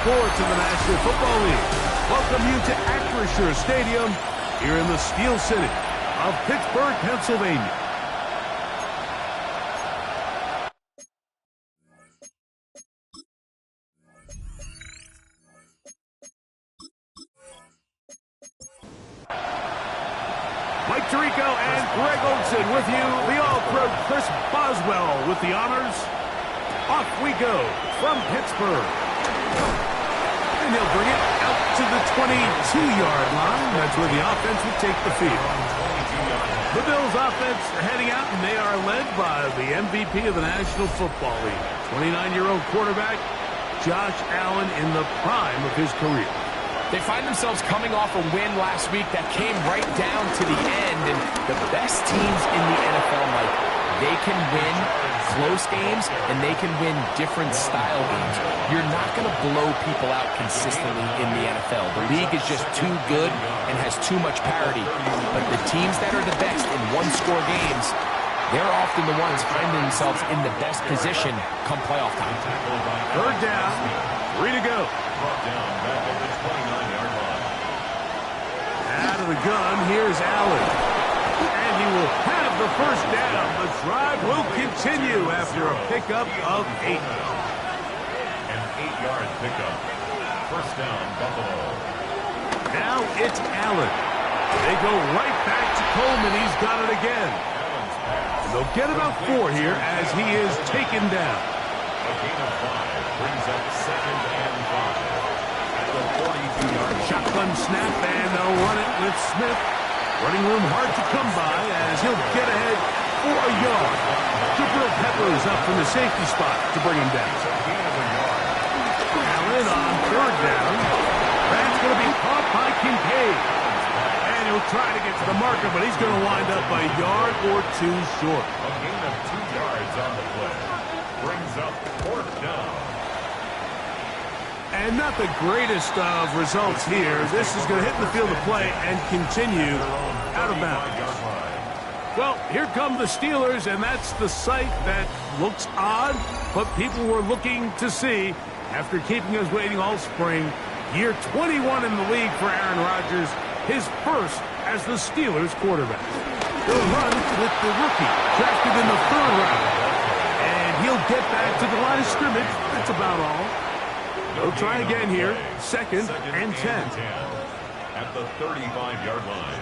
Sports in the National Football League welcome you to Acrisure Stadium here in the Steel City of Pittsburgh, Pennsylvania. Mike Tirico and Greg Olsen with you. The All-Pro Chris Boswell with the honors. Off we go from Pittsburgh. And he'll bring it out to the 22-yard line. That's where the offense will take the field. The Bills offense heading out, and they are led by the MVP of the National Football League, 29-year-old quarterback Josh Allen in the prime of his career. They find themselves coming off a win last week that came right down to the end, and the best teams in the NFL, Mike, they can win close games, and they can win different style games. You're not going to blow people out consistently in the NFL. The league is just too good and has too much parity. But the teams that are the best in one-score games, they're often the ones finding themselves in the best position come playoff time. Third down, 3 to go. Out of the gun, here's Allen. And he will have the first down. The drive will continue after a pickup of 8. An 8-yard pickup. First down, Buffalo. Now it's Allen. They go right back to Coleman. He's got it again. And they'll get about 4 here as he is taken down. A gain of 5 brings up 2nd and 5. At the 42-yard line. Shotgun snap, and they'll run it with Smith. Running room hard to come by as he'll get ahead for a yard. Jabril Peppers up from the safety spot to bring him down. Allen on 3rd down. That's going to be caught by Kincaid. And he'll try to get to the marker, but he's going to wind up a yard or 2 short. A gain of 2 yards on the play. Brings up 4th down. And not the greatest of results here. This is going to hit the field of play and continue out of bounds. Well, here come the Steelers, and that's the sight that looks odd, but people were looking to see after keeping us waiting all spring. Year 21 in the league for Aaron Rodgers, his first as the Steelers quarterback. He'll run with the rookie, drafted in the 3rd round. And he'll get back to the line of scrimmage. That's about all. They'll try again here. Second and 10. At the 35-yard line.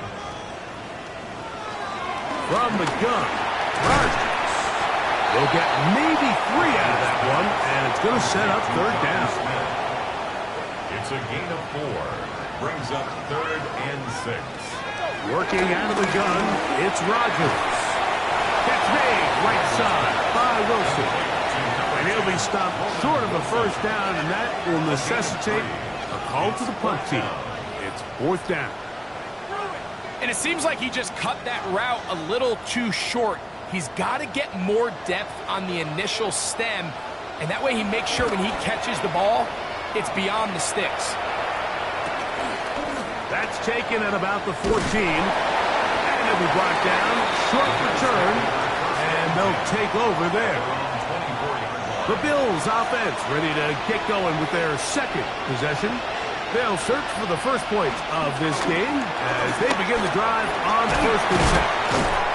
From the gun, Rodgers. They'll get maybe 3 out of that one, and it's going to set up 3rd down. It's a gain of 4. Brings up 3rd and 6. Working out of the gun, it's Rodgers. Catch made, right side by Wilson. And he'll be stopped short of a first down, and that will necessitate a call to the punt team. It's 4th down. And it seems like he just cut that route a little too short. He's got to get more depth on the initial stem, and that way he makes sure when he catches the ball, it's beyond the sticks. That's taken at about the 14. And he'll be brought down. Short return, and they'll take over there. The Bills offense ready to get going with their 2nd possession. They'll search for the first points of this game as they begin the drive on 1st and 10.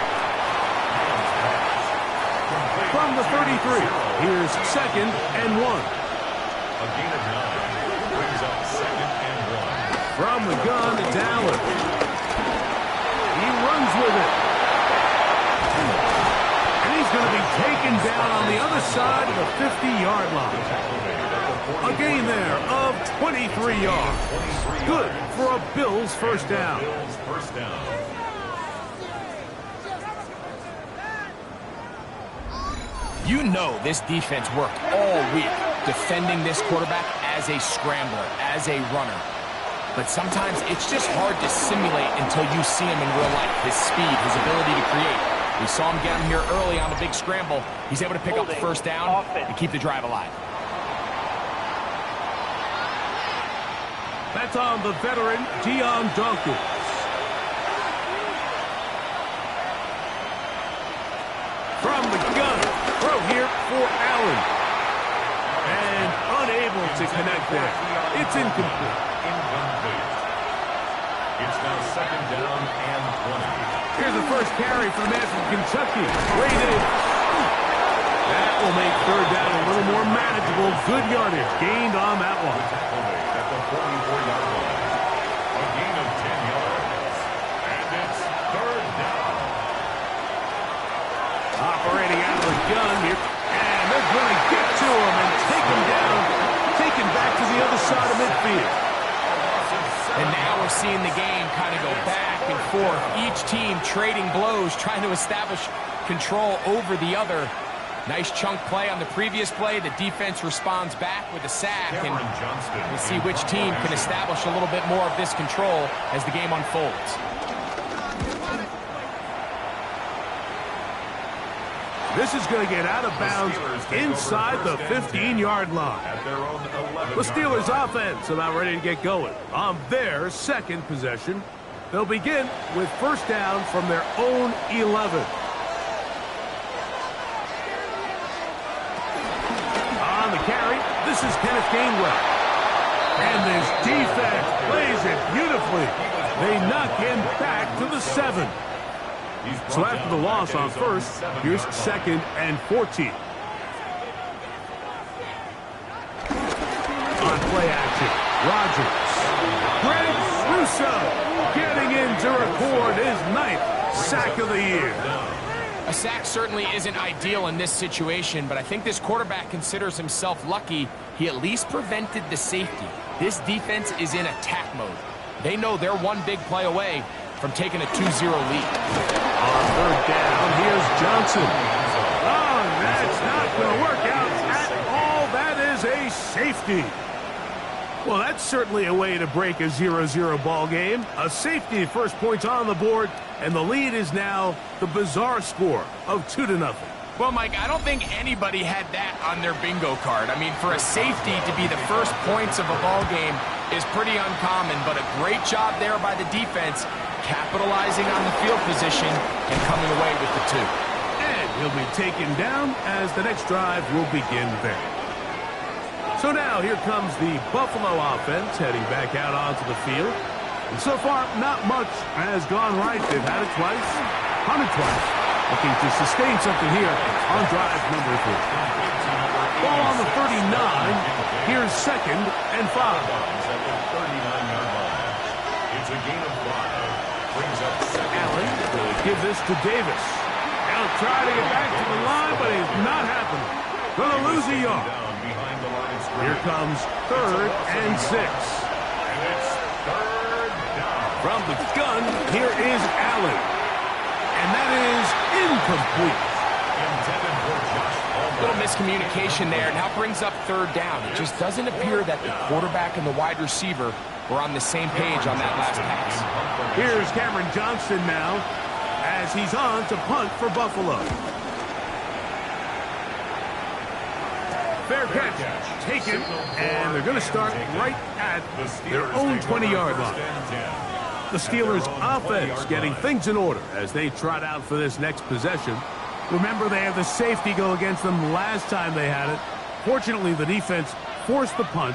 From the 33, here's 2nd and 1. A gain of 9 brings up 2nd and 1. From the gun, it's Allen. He runs with it. He's going to be taken down on the other side of the 50-yard line. A gain there of 23 yards. Good for a Bills first down. You know this defense worked all week defending this quarterback as a scrambler, as a runner. But sometimes it's just hard to simulate until you see him in real life. His speed, his ability to create. We saw him get him here early on a big scramble. He's able to pick up the first down and keep the drive alive. That's on the veteran, Dion Dawkins. From the gun, throw here for Allen. And unable to connect there. It's incomplete. It's now second down and 20. Here's the first carry for the man from Kentucky. Rated. That will make third down a little more manageable. Good yardage gained on that one. At the 44-yard line. A gain of 10 yards. And it's third down. Operating out of the gun here. And they're going to get to him and take him down. Take him back to the other side of midfield. And now we're seeing the game kind of go back and forth. Each team trading blows, trying to establish control over the other. Nice chunk play on the previous play. The defense responds back with a sack. And we'll see which team can establish a little bit more of this control as the game unfolds. This is going to get out of bounds inside the 15-yard line. The Steelers offense about ready to get going on their second possession. They'll begin with first down from their own 11. On the carry, this is Kenneth Gainwell. And this defense plays it beautifully. They knock him back to the 7. So after the loss on first, here's second and 14. On play action, Rodgers. Greg Russo getting in to record his 9th sack of the year. A sack certainly isn't ideal in this situation, but I think this quarterback considers himself lucky he at least prevented the safety. This defense is in attack mode. They know they're one big play away from taking a 2-0 lead. On third down, here's Johnson. Oh, that's not going to work out at all. That is a safety. Well, that's certainly a way to break a 0-0 ball game. A safety, first points on the board, and the lead is now the bizarre score of 2-0. Well, Mike, I don't think anybody had that on their bingo card. I mean, for a safety to be the first points of a ball game is pretty uncommon, but a great job there by the defense, capitalizing on the field position and coming away with the 2. And he'll be taken down as the next drive will begin there. So now here comes the Buffalo offense heading back out onto the field. And so far, not much has gone right. They've had it twice, punted twice. Looking to sustain something here on drive number 4. Ball on the 39. Here's second and 5. It's a gain of 5. Brings up second. Allen will give this to Davis. He'll try to get back to the line, but he's not happening. Going to lose a yard. Here comes third and 6. And it's third down. From the gun, here is Allen. And that is incomplete. Intended for Josh Palmer. Little miscommunication there. Now brings up third down. It just doesn't appear that the quarterback and the wide receiver were on the same page on that last pass. Here's Cameron Johnston now as he's on to punt for Buffalo. Fair catch taken, and they're going to start right at their own 20-yard line. The Steelers' offense getting things in order as they trot out for this next possession. Remember, they had the safety go against them last time they had it. Fortunately, the defense forced the punt.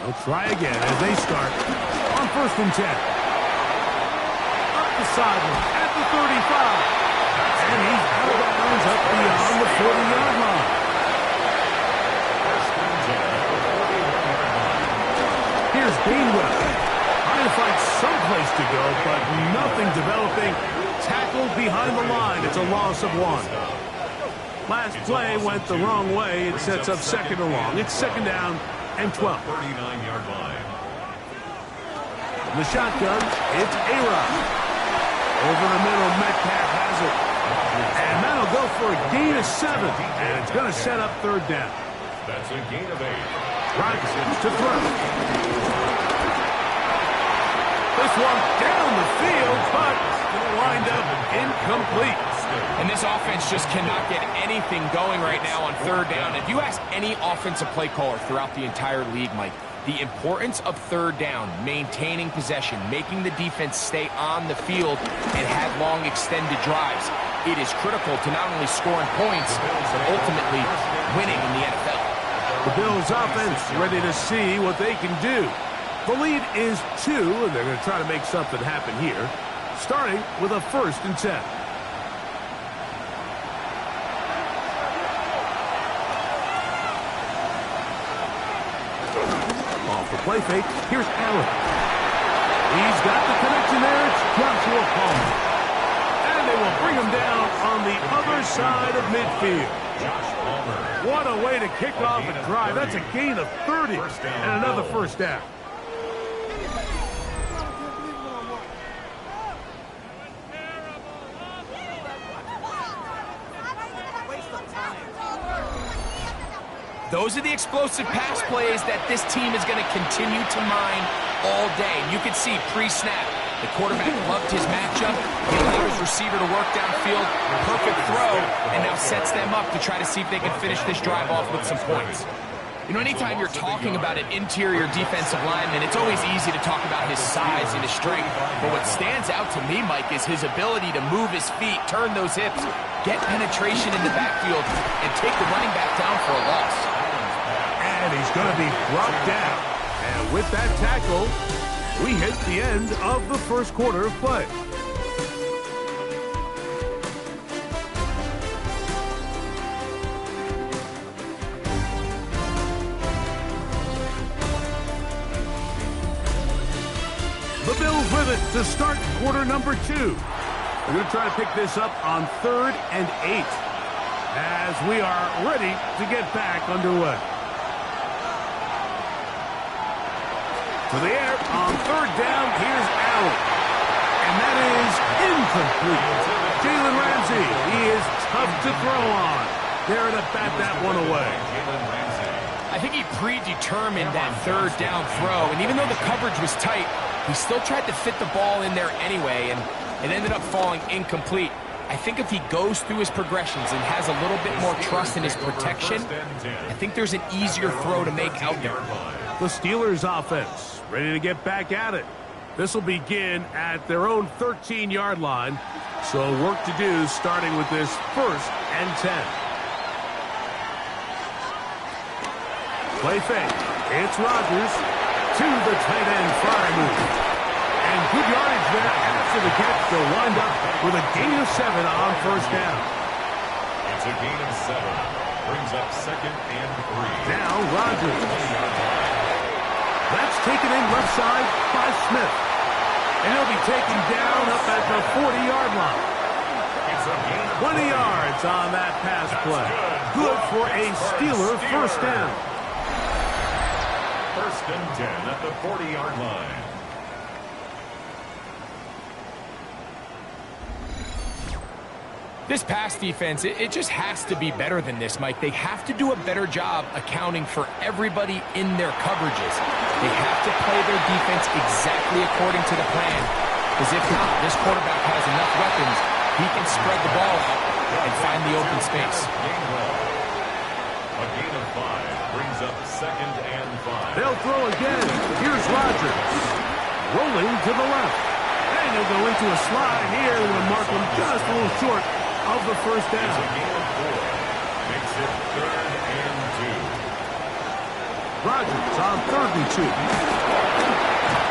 They'll try again as they start on first and 10. Up the sideline at the 35. And he's out of bounds up beyond the 40-yard line. Here's Gainwell. Trying to find someplace to go, but nothing developing. Tackled behind the line. It's a loss of 1. Last play went the wrong way. It sets up second and long. It's second down and 12. 39-yard line. In the shotgun, it's A-Rod. Over the middle, Metcalf has it. And that'll go for a gain of 7. And it's going to set up third down. That's a gain of 8. Rodgers to throw. This one down the field, but it'll wind up incomplete. And this offense just cannot get anything going right now on third down. If you ask any offensive play caller throughout the entire league, Mike, the importance of third down, maintaining possession, making the defense stay on the field and have long extended drives, it is critical to not only scoring points, but ultimately winning in the NFL. The Bills offense ready to see what they can do. The lead is 2, and they're going to try to make something happen here, starting with a 1st and 10. Off the play fake, here's Allen. He's got the connection there. It's Joshua Palmer. And they will bring him down on the other side of midfield. What a way to kick off a drive. That's a gain of 30 and another 1st down. Those are the explosive pass plays that this team is going to continue to mine all day. You can see pre-snap, the quarterback loved his matchup. He allowed his receiver to work downfield, perfect throw, and now sets them up to try to see if they can finish this drive off with some points. You know, anytime you're talking about an interior defensive lineman, it's always easy to talk about his size and his strength. But what stands out to me, Mike, is his ability to move his feet, turn those hips, get penetration in the backfield, and take the running back down for a loss. And he's going to be brought down. And with that tackle, we hit the end of the 1st quarter of play. The Bills with it to start quarter number 2. We're going to try to pick this up on 3rd and 8 as we are ready to get back underway. To the air on 3rd down, here's Allen. And that is incomplete. Jalen Ramsey, he is tough to throw on. There to bat that one away. I think he predetermined that 3rd down throw, and even though the coverage was tight, he still tried to fit the ball in there anyway, and it ended up falling incomplete. I think if he goes through his progressions and has a little bit more trust in his protection, I think there's an easier throw to make out there. The Steelers offense ready to get back at it. This will begin at their own 13-yard line. So work to do starting with this 1st and 10. Play fake. It's Rodgers to the tight end fire move. And good yardage there after the catch. They'll wind up with a gain of 7 on 1st down. It's a gain of 7. Brings up 2nd and 3. Now Rodgers. That's taken in left side by Smith. And he'll be taken down up at the 40-yard line. 20 yards on that pass play. Good for a Steeler 1st down. 1st and 10 at the 40-yard line. This pass defense, it just has to be better than this, Mike. They have to do a better job accounting for everybody in their coverages. They have to play their defense exactly according to the plan. Because if not, this quarterback has enough weapons, he can spread the ball out and find the open space. A gain of 5 brings up 2nd and 5. They'll throw again. Here's Rodgers. Rolling to the left. And he'll go into a slide here and mark him just a little short of the 1st down. It's a gain of 4. Makes it 3rd and 2. Rodgers on 3rd and 2.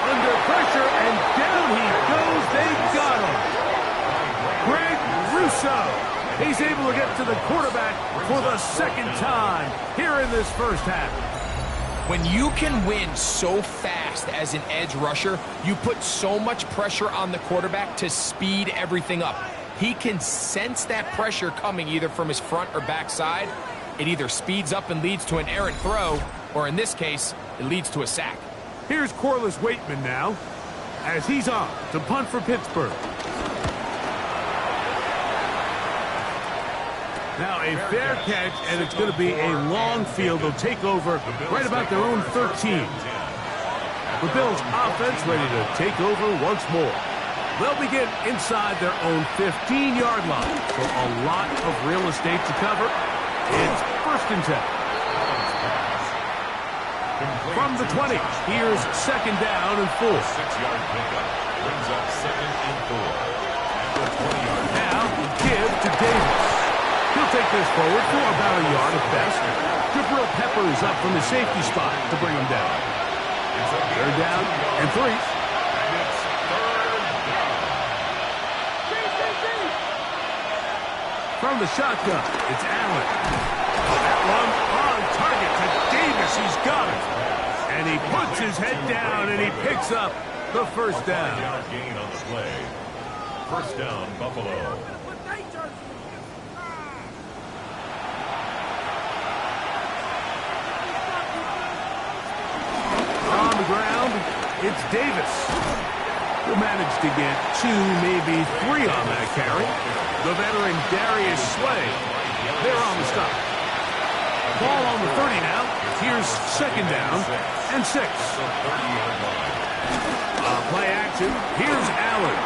Under pressure, and down he goes. They got him. Greg Rousseau. He's able to get to the quarterback for the 2nd time here in this 1st half. When you can win so fast as an edge rusher, you put so much pressure on the quarterback to speed everything up. He can sense that pressure coming either from his front or back side. It either speeds up and leads to an errant throw, or in this case, it leads to a sack. Here's Corliss Waitman now, as he's on to punt for Pittsburgh. Now a fair catch, and it's going to be a long field. They'll take over right about their own 13. The Bills offense ready to take over once more. They'll begin inside their own 15-yard line. So a lot of real estate to cover. It's 1st and 10. From the 20, here's 2nd down and 4. 6-yard pickup brings up 2nd and 4. At the 20-yard line. Now, give to Davis. He'll take this forward for about a yard at best. Jabril Peppers up from the safety spot to bring him down. 3rd down and 3. And it's 3rd down. From the shotgun, it's Allen. That one on target to Davis. He's got it. And he puts his head down and he picks up the 1st down. Yard gain on the play. 1st down, Buffalo. On the ground, it's Davis, who managed to get 2, maybe 3 on that carry. The veteran Darius Slay, they're on the stop. Ball on the 30 now. Here's 2nd down and 6. Play action. Here's Allen.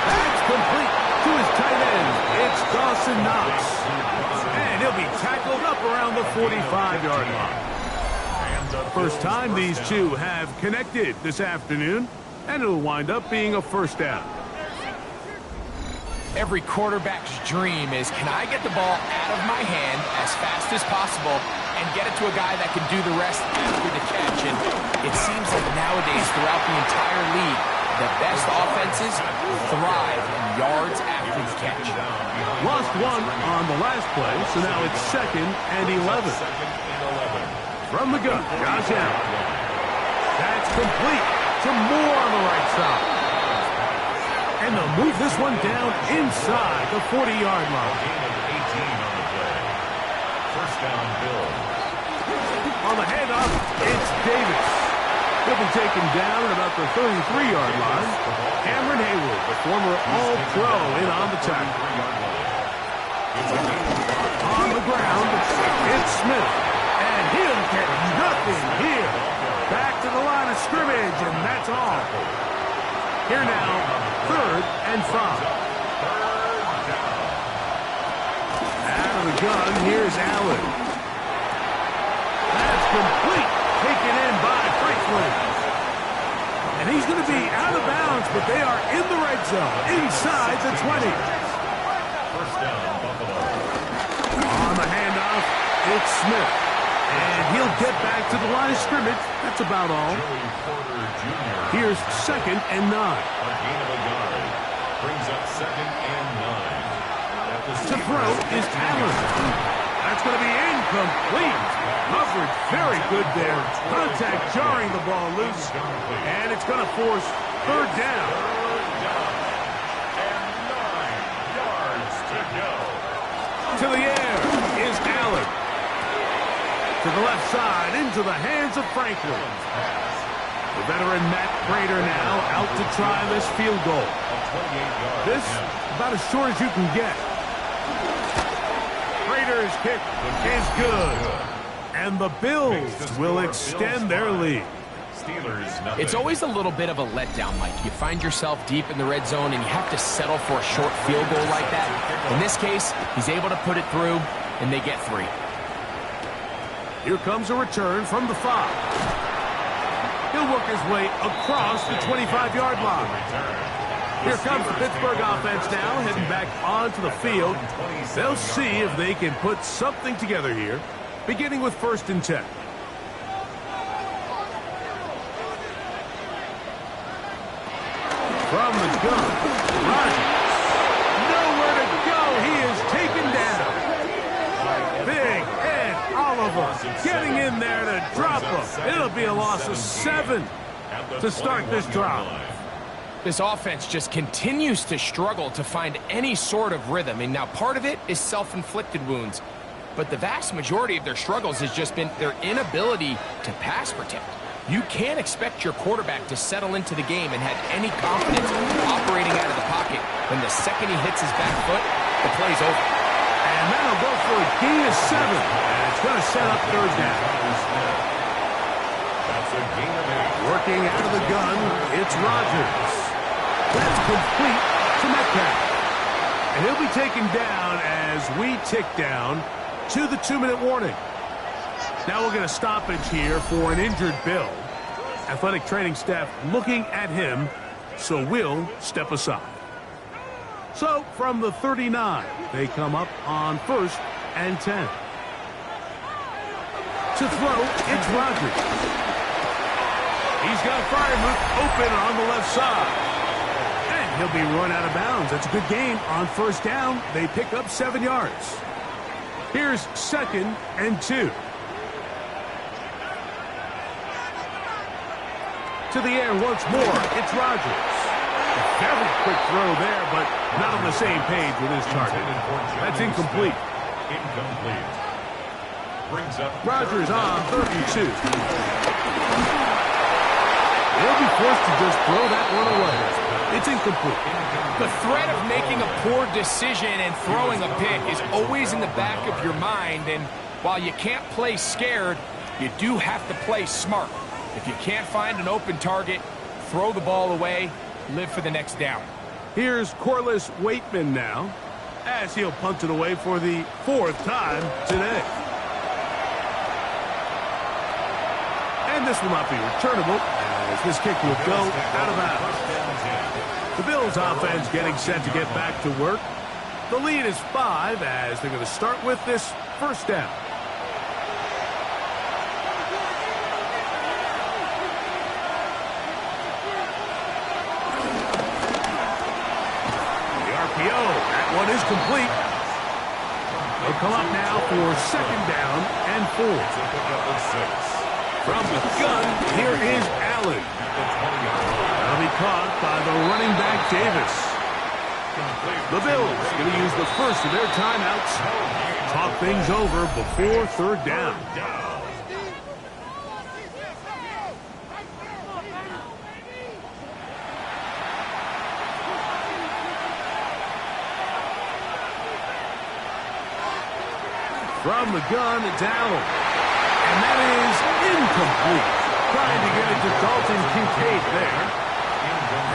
That's complete to his tight end. It's Dawson Knox. And he'll be tackled up around the 45-yard line. First time these two have connected this afternoon, and it'll wind up being a 1st down. Every quarterback's dream is, can I get the ball out of my hand as fast as possible and get it to a guy that can do the rest after the catch? And it seems like nowadays throughout the entire league, the best offenses thrive in yards after the catch. Lost 1 on the last play, so now it's 2nd and 11. From the gun, Josh Allen. That's complete to Moore on the right side. And they'll move this one down inside the 40-yard line. Gain of 18 on the play. 1st down, Bills. On the handoff, it's Davis. He'll be taken down at about the 33-yard line. Cameron Hayward, the former All-Pro, in on the tackle. On the ground, it's Smith. And he'll get nothing here. Back to the line of scrimmage, and that's all. Here now, 3rd and 5. Out of the gun, here's Allen. That's complete. Taken in by Franklin. And he's going to be out of bounds, but they are in the red zone, inside the 20. 1st down, Buffalo. On the handoff, it's Smith. And he'll get back to the line of scrimmage. That's about all. Joey Porter Jr. Here's 2nd and 9. A gain of a yard. Brings up 2nd and 9. To throw is Allen. That's going to be incomplete. Coverage very good there. Contact jarring the ball loose. And it's going to force 3rd down. And 9 yards to go. To the air is Allen. To the left side, into the hands of Franklin. The veteran Matt Prater now out to try this field goal. This, about as short as you can get. Prater's kick is good. And the Bills will extend their lead. It's always a little bit of a letdown, Mike. You find yourself deep in the red zone and you have to settle for a short field goal like that. In this case, he's able to put it through, and they get 3. Here comes a return from the 5. He'll work his way across the 25-yard line. Here comes the Pittsburgh offense now, heading back onto the field. They'll see if they can put something together here, beginning with 1st and 10. From the gun, Rodgers. Nowhere to go. He is taken down. Big Ed Oliver getting in there to drop him. It'll be a loss of 7 to start this drive. This offense just continues to struggle to find any sort of rhythm. And now part of it is self-inflicted wounds. But the vast majority of their struggles has just been their inability to pass protect. You can't expect your quarterback to settle into the game and have any confidence operating out of the pocket when the second he hits his back foot, the play's over. And that'll go for a gain of 7. And it's going to set up 3rd down. That's a gain of 8. Working out of the gun, it's Rodgers. That's complete to Metcalf. And he'll be taken down as we tick down to the 2-minute warning. Now we'll get a stoppage here for an injured Bill. Athletic training staff looking at him, so we'll step aside. So from the 39, they come up on 1st and 10. To throw, it's Rodgers. He's got Freiermuth open on the left side. And he'll be run out of bounds. That's a good gain on 1st down. They pick up 7 yards. Here's 2nd and 2. To the air once more, it's Rodgers. A very quick throw there, but not on the same page with his target. That's incomplete. Brings up Rodgers on 32. They'll be forced to just throw that one away. It's incomplete. The threat of making a poor decision and throwing a pick is always in the back of your mind, and while you can't play scared, you do have to play smart. If you can't find an open target, throw the ball away, live for the next down. Here's Corliss Waitman now, as he'll punt it away for the 4th time today. And this will not be returnable, as this kick will go out of bounds. The Bills offense getting set to get back to work. The lead is 5 as they're going to start with this 1st down. That one is complete. They'll come up now for 2nd down and 4. From the gun, here is Allen. That'll be caught by the running back Davis. The Bills going to use the first of their timeouts. Talk things over before 3rd down. From the gun, it's Allen. And that is incomplete. Trying to get it to Dalton Kincaid there.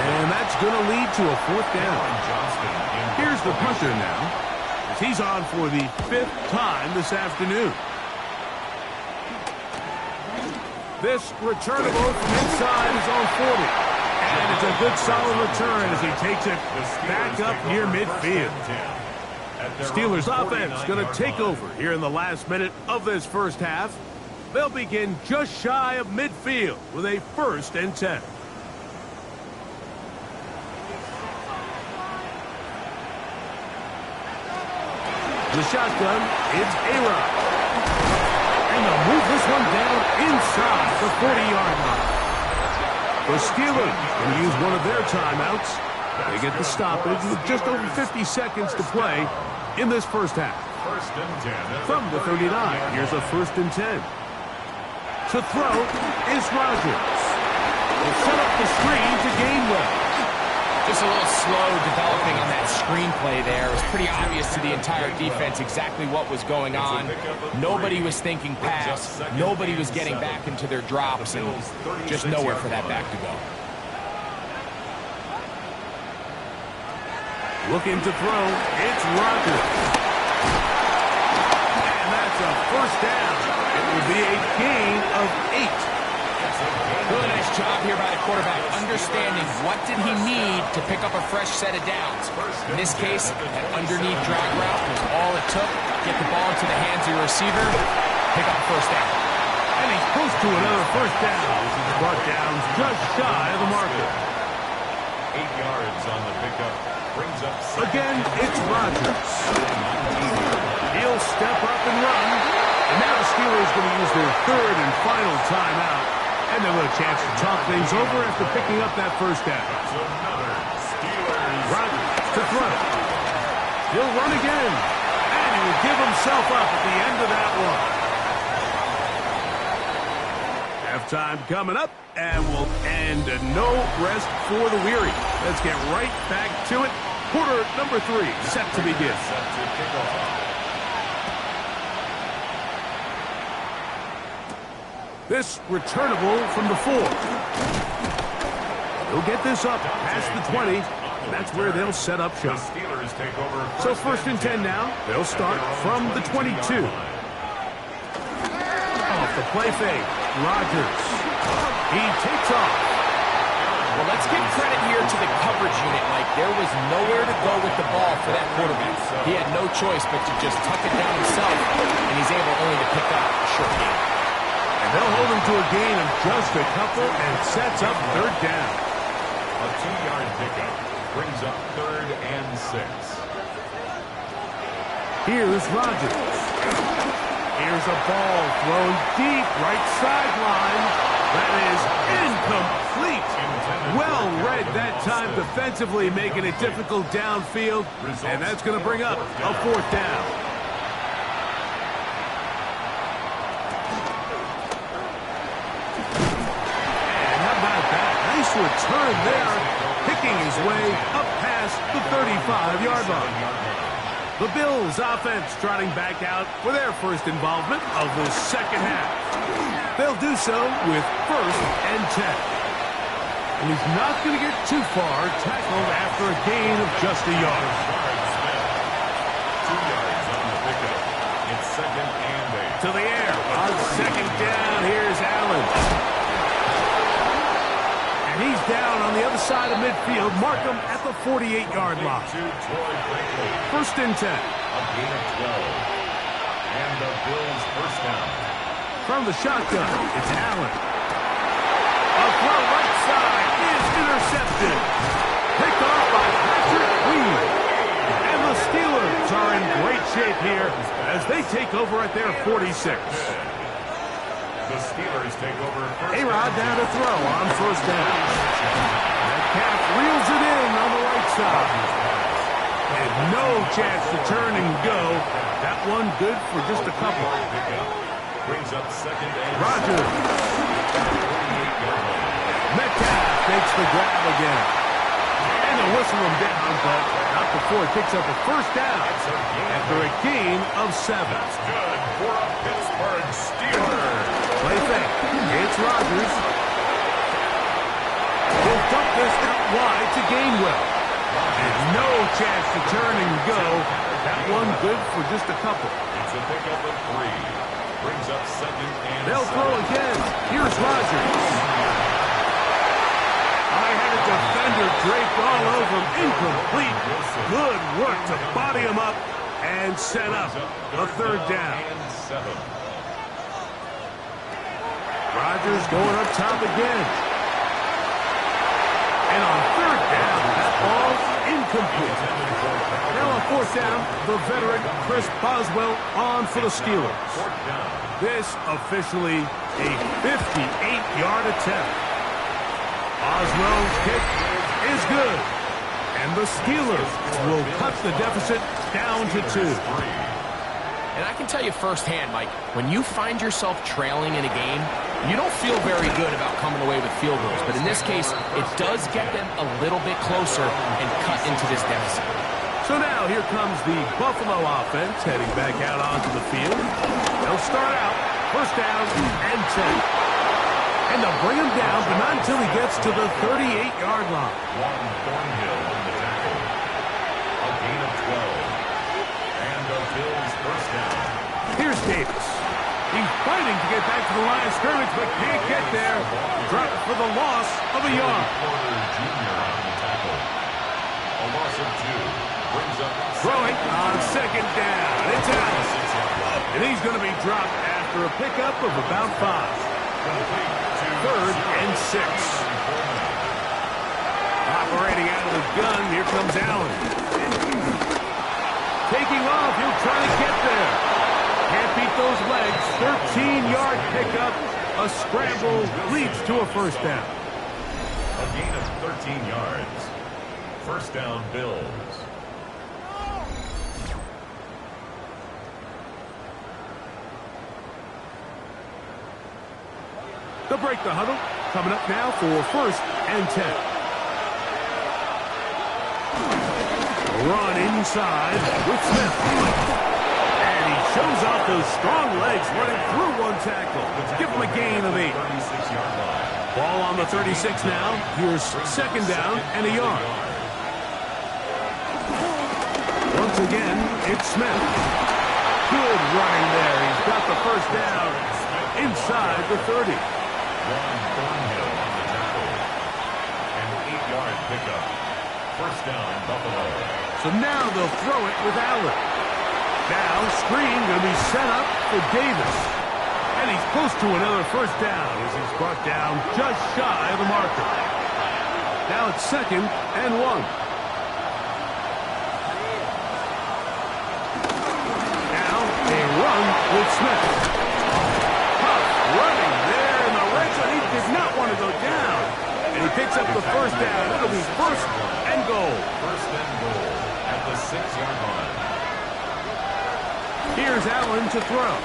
And that's going to lead to a 4th down. Here's the punter now, as he's on for the 5th time this afternoon. This returnable from inside his own 40. And it's a good solid return as he takes it back up near midfield. Steelers offense going to take over here in the last minute of this 1st half. They'll begin just shy of midfield with a 1st and 10. The shotgun, it's A-Rod. And they'll move this one down inside the 40-yard line. The Steelers going to use one of their timeouts. They get the stoppage with just over 50 seconds to play in this 1st half. 1st and 10. From the 39, here's a 1st and 10. To throw is Rodgers. He'll set up the screen to Gainwell. Just a little slow developing on that screenplay there. It was pretty obvious to the entire defense exactly what was going on. Nobody was thinking pass. Nobody was getting back into their drops, and just nowhere for that back to go. Looking to throw, it's Rodgers. And that's a 1st down. It will be a gain of 8. Really nice job here by the quarterback, understanding what did he need to pick up a fresh set of downs. In this case, that underneath drag route was all it took. Get the ball into the hands of your receiver, pick up a 1st down. And he's close to another 1st down. This is brought down just shy of the marker. 8 yards on the pickup. Brings up Again, it's Rodgers. He'll step up and run. And now the Steelers going to use their 3rd and final timeout. And they'll have a chance to talk things over after picking up that 1st down. Rodgers to throw. He'll run again. And he will give himself up at the end of that one. Halftime coming up, and we'll end no rest for the weary. Let's get right back to it. Quarter number 3 set to begin. This returnable from the 4. He'll get this up past the 20. That's where they'll set up shop. Steelers take over. So first and 10 now. They'll start from the 22. Off the play fake. Rodgers. He takes off. Well, let's give credit here to the coverage unit, Mike. There was nowhere to go with the ball for that quarterback. He had no choice but to just tuck it down himself, and he's able only to pick up a short gain. And they'll hold him to a gain of just a couple and sets up third down. A 2-yard pickup brings up 3rd and 6. Here's Rodgers. Here's a ball thrown deep right sideline. That is incomplete. Well read that time defensively, making it difficult downfield. And that's going to bring up a 4th down. And how about that? Nice return there. Picking his way up past the 35-yard line. The Bills offense trotting back out for their first involvement of the second half. They'll do so with 1st and 10. And he's not going to get too far, tackled after a gain of just a yard. 2 yards on the pickup. It's 2nd and 8. To the air. On 2nd down, here's Allen. And he's down on the other side of midfield. Mark him at the 48-yard line. 1st and 10. A gain of 12. And the Bills' 1st down. From the shotgun, it's Allen. A throw right side is intercepted. Picked off by Patrick Queen. And the Steelers are in great shape here as they take over at their 46. The Steelers take over. A-Rod down to throw on 1st down. Metcalf reels it in on the right side. And no chance to turn and go. That one good for just a couple. Brings up 2nd and Rodgers. Metcalf makes the grab again. And they'll whistle him down, but not before he picks up a 1st down after a gain of 7. good for a Pittsburgh Steelers. Play fake. It's Rodgers. He'll dump this out wide to Gainwell. And no chance to turn and go. That one good for just a couple. It's a pickup of 3. Brings up 2nd and They'll 7. throw again. Here's Rodgers. I had a defender draped all over him. Incomplete. Good work to body him up and set up a 3rd down. And 7. Rodgers going up top again. And on 3rd down, that ball incomplete. Now on 4th down, the veteran Chris Boswell on for the Steelers. This officially a 58-yard attempt. Boswell's kick is good. And the Steelers will cut the deficit down to 2. And I can tell you firsthand, Mike, when you find yourself trailing in a game, you don't feel very good about coming away with field goals. But in this case, it does get them a little bit closer and cut into this deficit. So now here comes the Buffalo offense heading back out onto the field. They'll start out 1st down and 10. And they'll bring him down, but not until he gets to the 38-yard line. Thornhill on the tackle. A gain of 12. And the Bills' 1st down. Here's Davis. He's fighting to get back to the line of scrimmage, but can't get there. Dropped for the loss of a yard. Porter Jr. on the tackle. A loss of 2. Brings up Throwing on 2nd down. It's out. And he's going to be dropped after a pickup of about 5. 3rd and 6. Operating out of the gun, here comes Allen. Taking off, he'll try to get there. Can't beat those legs. 13-yard pickup. A scramble leads to a 1st down. A gain of 13 yards. 1st down, Bills. They'll break the huddle. Coming up now for 1st and 10. Run inside with Smith. And he shows off those strong legs running through one tackle. Give him a gain of 8. 36-yard line. Ball on the 36 now. Here's second down and a yard. Once again, it's Smith. Good running there. He's got the first down inside the 30. Ron Thornhill on the tackle. An 8-yard pickup. First down, Buffalo. So now they'll throw it with Allen. Now, screen going to be set up for Davis. And he's close to another first down as he's brought down just shy of the marker. Now it's second and 1. Now a run with Smith. Tough running there in the red zone. He did not want to go down. And he picks up the first down. It'll be first and goal. First and goal at the 6-yard line. Here's Allen to throw.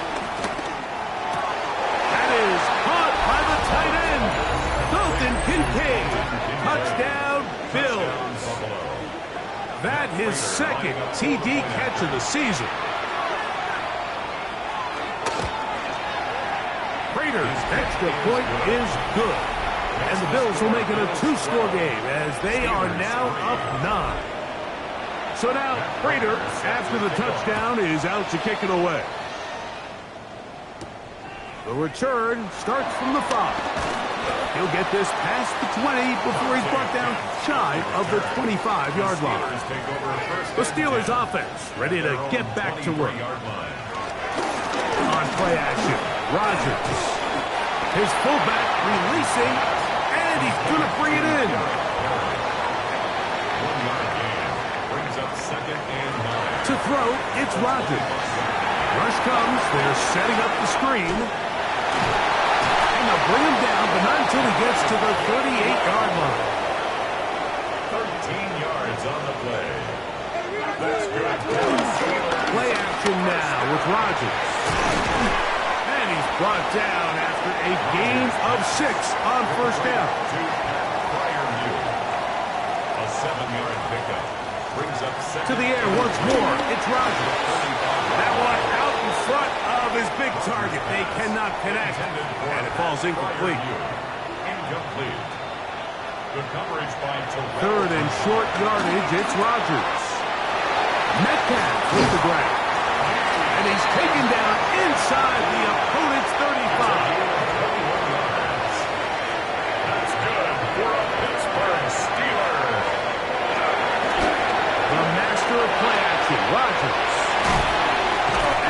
Is caught by the tight end, Dalton Kincaid. Touchdown, Bills. That his second TD catch of the season. Raiders' extra point is good. And the Bills will make it a 2-score game as they are now up 9. So now, Prater, after the touchdown, is out to kick it away. The return starts from the 5. He'll get this past the 20 before he's brought down shy of the 25-yard line. The Steelers offense ready to get back to work. On play action, Rodgers. His fullback releasing, and he's going to bring it in. 1-yard gain brings up second and 9. To throw, it's Rodgers. Rush comes, they're setting up the screen. And they'll bring him down, but not until he gets to the 38-yard line. 13 yards on the play. That's good. Play action now with Rodgers. And he's brought down after a gain of 6 on first down. Prior view. A 7-yard pickup brings up second. To the air once more, it's Rodgers. That one out in front of his big target. They cannot connect, and it falls incomplete. Incomplete. Good coverage by Terrell. Third and short yardage, it's Rodgers. Metcalf with the grab. And he's taken down inside the opponent's 35. That's good for a Pittsburgh Steeler. The master of play action, Rodgers.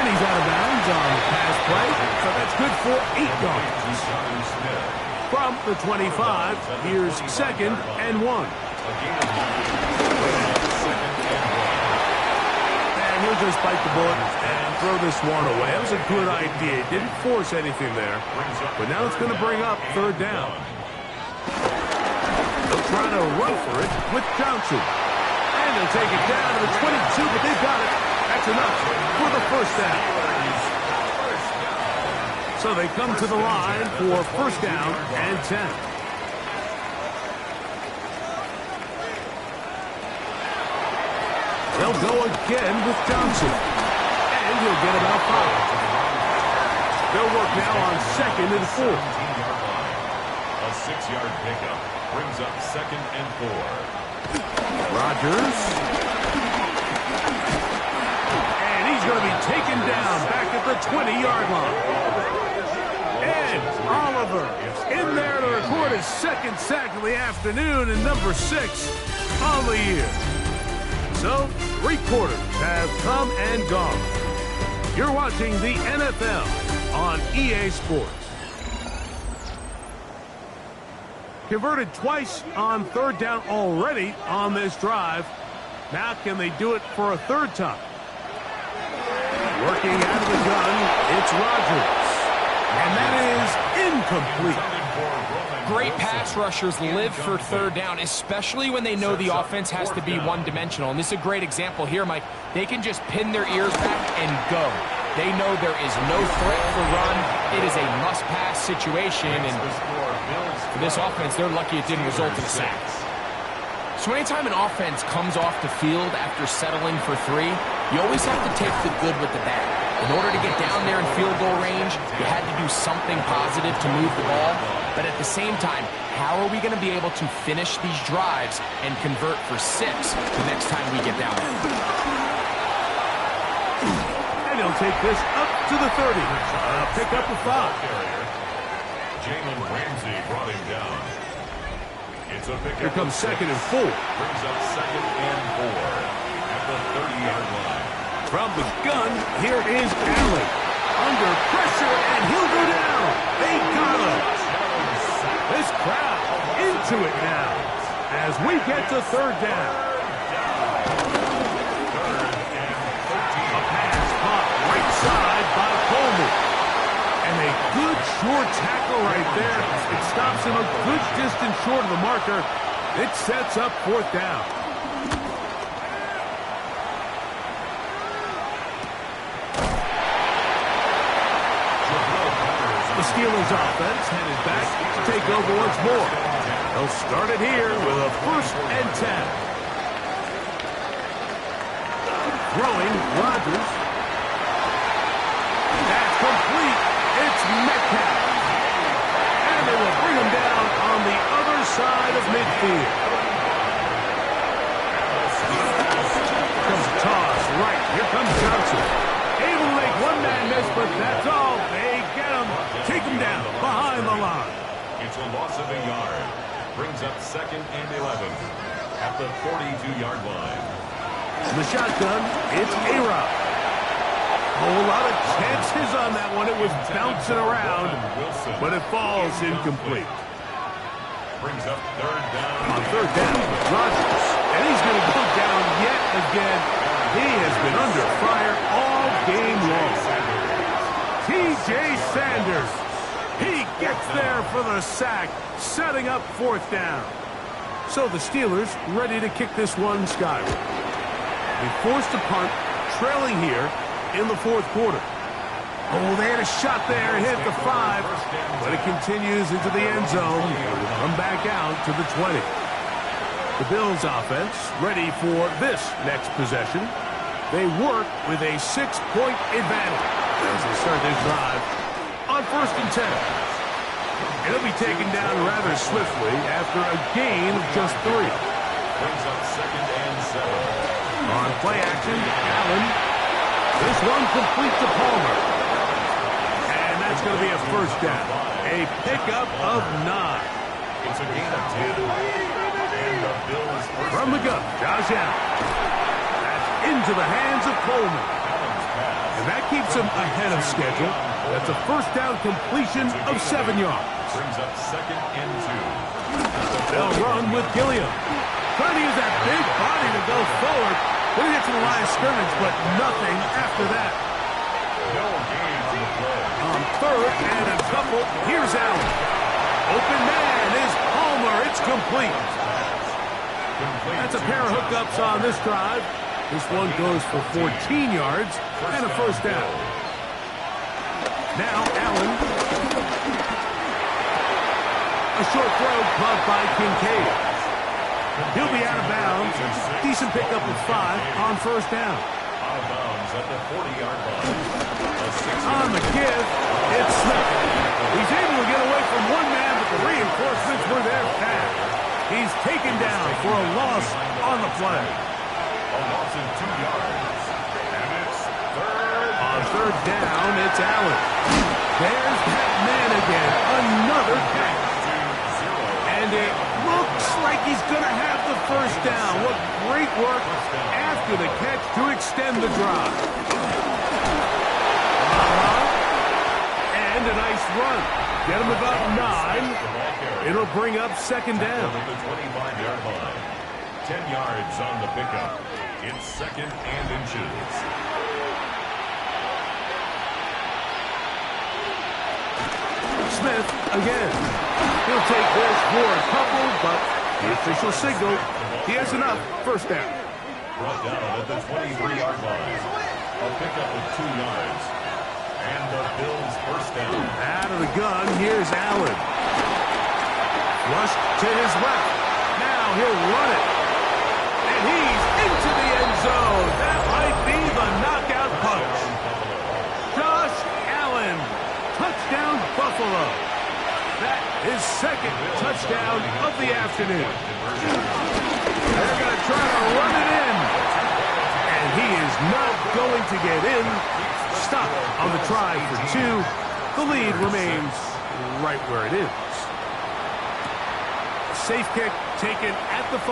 And he's out of bounds on the pass play, so that's good for 8 yards. From the 25, here's second and 1. And he'll just bite the bullet and throw this one away. That was a good idea. Didn't force anything there. But now it's going to bring up third down. They'll try to run for it with Johnson. And they'll take it down to the 22, but they've got it. That's enough for the first down. So they come to the line for first down and 10. They'll go again with Johnson. And he'll get about 5. They'll work now on second and 4. A 6-yard pickup brings up second and 4. Rodgers. And he's going to be taken down back at the 20-yard line. And Oliver in there to record his second sack of the afternoon and number 6 on the year. So, 3 quarters have come and gone. You're watching the NFL on EA Sports. Converted twice on third down already on this drive. Now can they do it for a third time? Working out of the gun, it's Rodgers. And that is incomplete. Great pass rushers live for third down, especially when they know the offense has to be one-dimensional. And this is a great example here, Mike. They can just pin their ears back and go. They know there is no threat for run. It is a must-pass situation. And for this offense, they're lucky it didn't result in a sack. So anytime an offense comes off the field after settling for 3, you always have to take the good with the bad. In order to get down there in field goal range, you had to do something positive to move the ball. But at the same time, how are we going to be able to finish these drives and convert for 6 the next time we get down there? And he'll take this up to the 30. Pick up a 5. Jalen Ramsey brought him down. It's a pick. Here comes 2nd and 4. Brings up 2nd and 4 at the 30-yard line. From the gun, here is Allen. Under pressure, and he'll go down. They got him. This crowd into it now as we get to 3rd down. A pass caught right side by Coleman. And a good short tackle right there. It stops him a good distance short of the marker. It sets up 4th down. The Steelers offense headed back to take over once more. They'll start it here with a 1st and 10. Throwing, Rodgers. That's complete. It's Metcalf. And they will bring him down on the other side of midfield. Comes a toss right. Here comes Johnson. Able to make one man miss, but that's all. They get him. Take him down behind the line. It's a loss of a yard. Brings up 2nd and 11 at the 42-yard line. In the shotgun, it's A-Rod. A whole lot of chances on that one. It was bouncing around, but it falls incomplete. Brings up 3rd down. On 3rd down, Rodgers. And he's going to go down yet again. He has been under fire all game long. T.J. Sanders. He gets there for the sack, setting up 4th down. So the Steelers ready to kick this one skyward. They forced a punt, trailing here in the 4th quarter. Oh, they had a shot there, hit the 5, but it continues into the end zone. It will come back out to the 20. The Bills offense ready for this next possession. They work with a 6-point advantage as they start their drive on 1st and 10. It'll be taken down rather swiftly after a gain of just 3. Brings up 2nd and 7. On play action, Allen. This one complete to Palmer. And that's going to be a 1st down. A pickup of 9. It's a gain of 2. And the Bills from the gun, Josh Allen. That's into the hands of Coleman. And that keeps him ahead of schedule. That's a 1st down completion of 7 yards. Brings up 2nd and 2. They'll run with Gilliam. Trying to use that big body to go forward. Then he gets to the line of scrimmage, but nothing after that. No gain on the play. On 3rd and a couple, here's Allen. Open man is Palmer. It's complete. That's a pair of hookups on this drive. This one goes for 14 yards and a 1st down. Now Allen. A short throw caught by Kincaid. He'll be out of bounds. Decent pickup of 5 on 1st down. Out of bounds at the 40-yard line. On the give, it's Smith. He's able to get away from one man, but the reinforcements were there fast. He's taken down for a loss on the play. A loss of 2 yards. And it's 3rd. On 3rd down, it's Allen. There's that man again. Another catch. And it looks like he's going to have the 1st down. What great work after the catch to extend the drive. And a nice run. Get him about 9. It'll bring up 2nd down. At the 25-yard line. 10 yards on the pickup. It's 2nd and inches. Smith again. He'll take this for a couple, but the official signal, he has enough. 1st down. Brought down at the 23-yard line. A pickup of 2 yards. And the Bills' 1st down. Out of the gun, here's Allen. Flushed to his left. Now he'll run it. And he's into the end zone. That might be the knockout punch. his second touchdown of the afternoon. They're going to try to run it in. And he is not going to get in. Stop on the try for 2. The lead remains right where it is. Safe kick taken at the 5.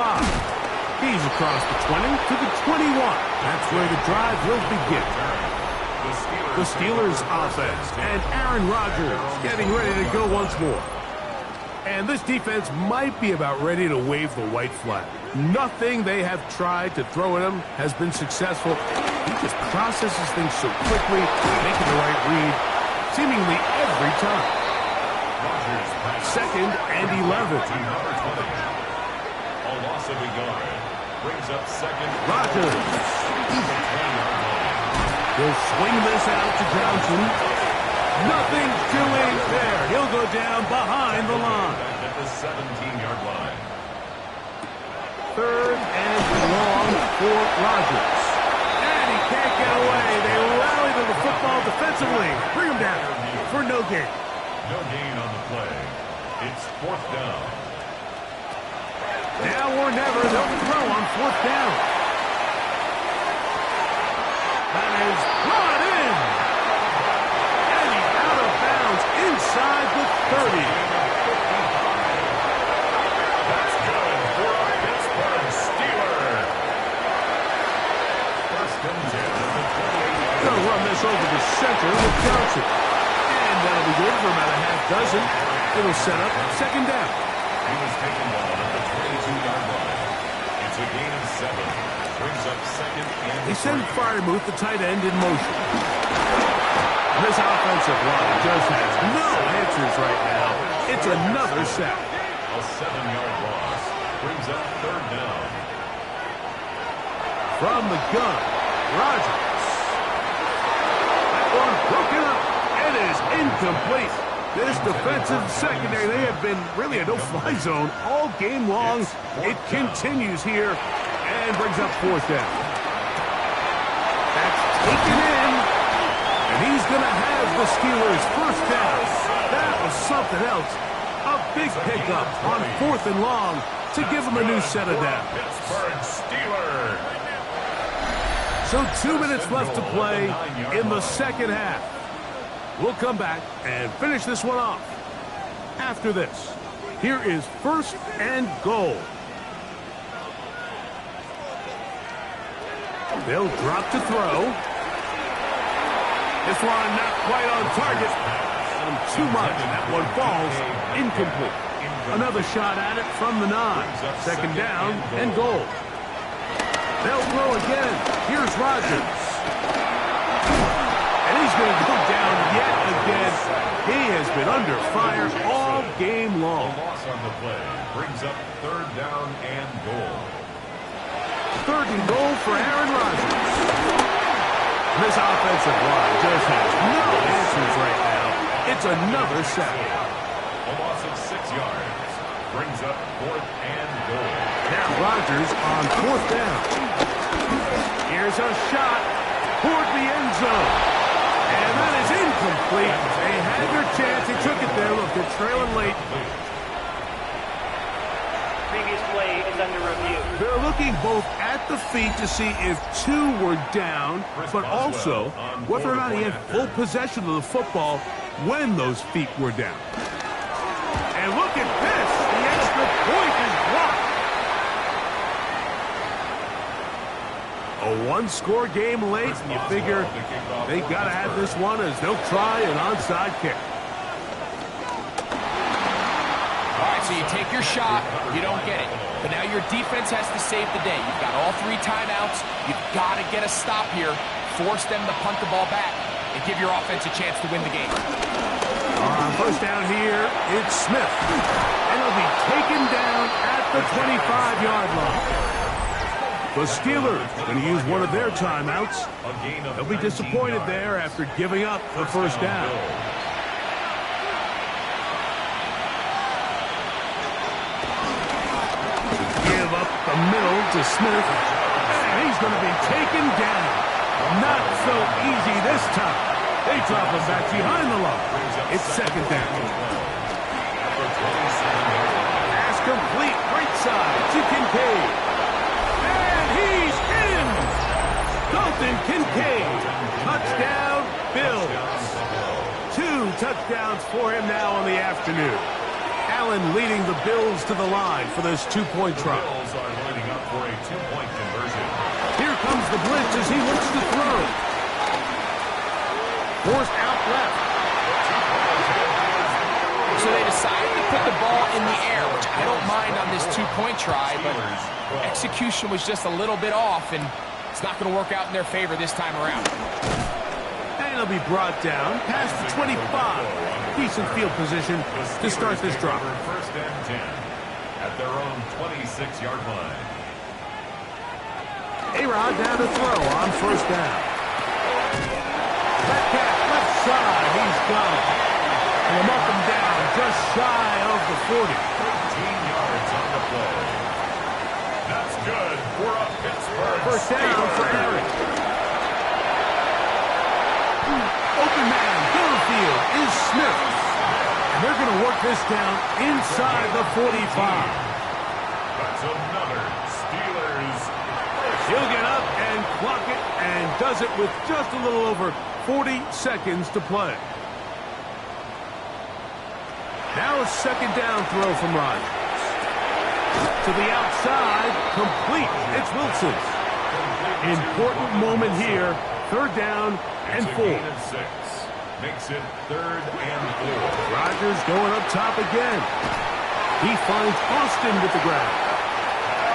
He's across the 20 to the 21. That's where the drive will begin. The Steelers offense and Aaron Rodgers getting ready to go once more. And this defense might be about ready to wave the white flag. Nothing they have tried to throw at him has been successful. He just processes things so quickly, making the right read, seemingly every time. Second and 11. A loss of a yard. Brings up second. Rodgers. He'll swing this out to Johnson. Nothing doing there. He'll go down behind the line. At the 17-yard line. Third and long for Rodgers. And he can't get away. They rally to the football defensively. Bring him down for no gain. No gain on the play. It's 4th down. Now or never, they'll throw on 4th down. That is brought in. And he's out of bounds inside the 30. That's good for a Pittsburgh Steeler. First and 10 at the 28. Going to run this over the center with Johnson. And that'll be good for about a half dozen. It'll set up second down. He was taken ball at the 22-yard line. It's a gain of 7. Brings up second and They send 3. Freiermuth, the tight end, in motion. This offensive line just has no answers right now. It's another sack. A 7-yard loss. Brings up 3rd down. From the gun, Rodgers. That one broken up. It is incomplete. This defensive secondary, they have been really a no-fly zone all game long. It continues here and brings up 4th down. That's taken in, and he's going to have the Steelers' first down. That was something else. A big pickup on 4th and long to give them a new set of downs. Pittsburgh Steelers. So 2 minutes left to play in the second half. We'll come back and finish this one off. After this, here is 1st and goal. They'll drop to throw. This one not quite on target. Too much. That one falls incomplete. Another shot at it from the 9. Second down and goal. They'll throw again. Here's Rodgers. And he's going to go down yet again. He has been under fire all game A long. loss on the play. Brings up 3rd down and goal. 3rd and goal for Aaron Rodgers. This offensive line just has no answers right now. It's another sack. A loss of 6 yards. Brings up 4th and goal. Now Rodgers on 4th down. Here's a shot toward the end zone. And that is incomplete. They had their chance. They took it there. Look, they're trailing late. Previous play is under review. They're looking both at the feet to see if 2 were down, but also whether or not he had full possession of the football when those feet were down. And look at this. The extra point is blocked. A one-score game late, and you figure they got to have this one as they'll try an onside kick. All right, so you take your shot, you don't get it. But now your defense has to save the day. You've got all 3 timeouts. You've got to get a stop here, force them to punt the ball back, and give your offense a chance to win the game. First down here, it's Smith. And he'll be taken down at the 25-yard line. The Steelers going to use one of their timeouts. They'll be disappointed there after giving up the first down. Give up the middle to Smith. And he's going to be taken down. Not so easy this time. They drop him back behind the line. It's second down. Right side to Kincaid. And he's in! Dalton Kincaid. Touchdown, Bills. 2 touchdowns for him now on the afternoon. Allen leading the Bills to the line for this 2-point try. Bills are lining up for a 2-point conversion. Here comes the blitz as he looks to throw. Forced out left. So they decided to put the ball in the air, which I don't mind on this 2-point try, but execution was just a little bit off, and it's not going to work out in their favor this time around. And he'll be brought down past the 25. Decent field position to start this drive. First and 10 at their own 26-yard line. A-Rod down to throw on first down. Metcalf left side, he's gone. And up and down, just shy of the 40. 13 yards on the play. That's good for a Pittsburgh. First down for Aaron. Open man, Butterfield is Smith. And they're going to work this down inside the 45. That's another Steelers. He'll get up and clock it and does it with just a little over 40 seconds to play. Now a second down throw from Rodgers. To the outside, complete. It's Wilson. Important moment here. Third down and 4. Makes it 3rd and 4. Rodgers going up top again. He finds Austin with the grab.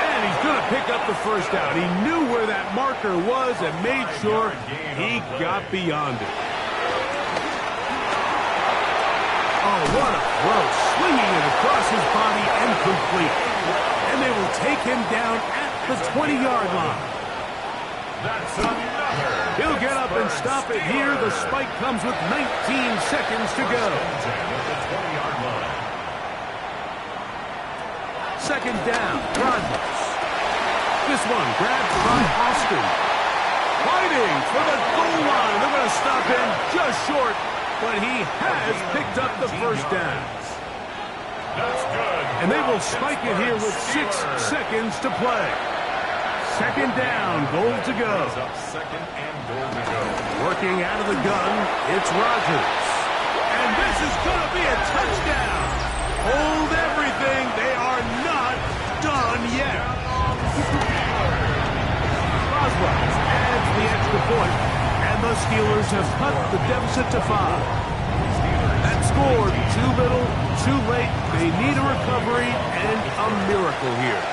And he's going to pick up the first down. He knew where that marker was and made sure he got beyond it. Oh, what a throw. Swinging it across his body and complete. And they will take him down at the 20-yard line. That's another. He'll get up and stop it here. The spike comes with 19 seconds to go. Second down, Rodgers. This one grabbed by Austin. Fighting for the goal line. They're going to stop him just short, but he has picked up the first down. That's good. And they will spike it here with 6 seconds to play. Second down, goal to go. Second and goal to go. Working out of the gun, it's Rodgers. And this is going to be a touchdown. Hold everything. They are not done yet. Boswell adds the extra point, and the Steelers have cut the deficit to 5. That scored too little, too late. They need a recovery and a miracle here.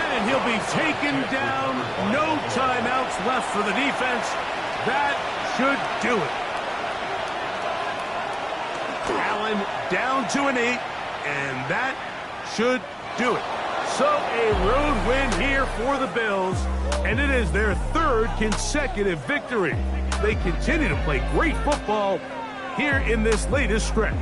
And he'll be taken down. No timeouts left for the defense. That should do it. Allen down to an 8, and that should do it. So a road win here for the Bills, and it is their 3rd consecutive victory. They continue to play great football here in this latest stretch.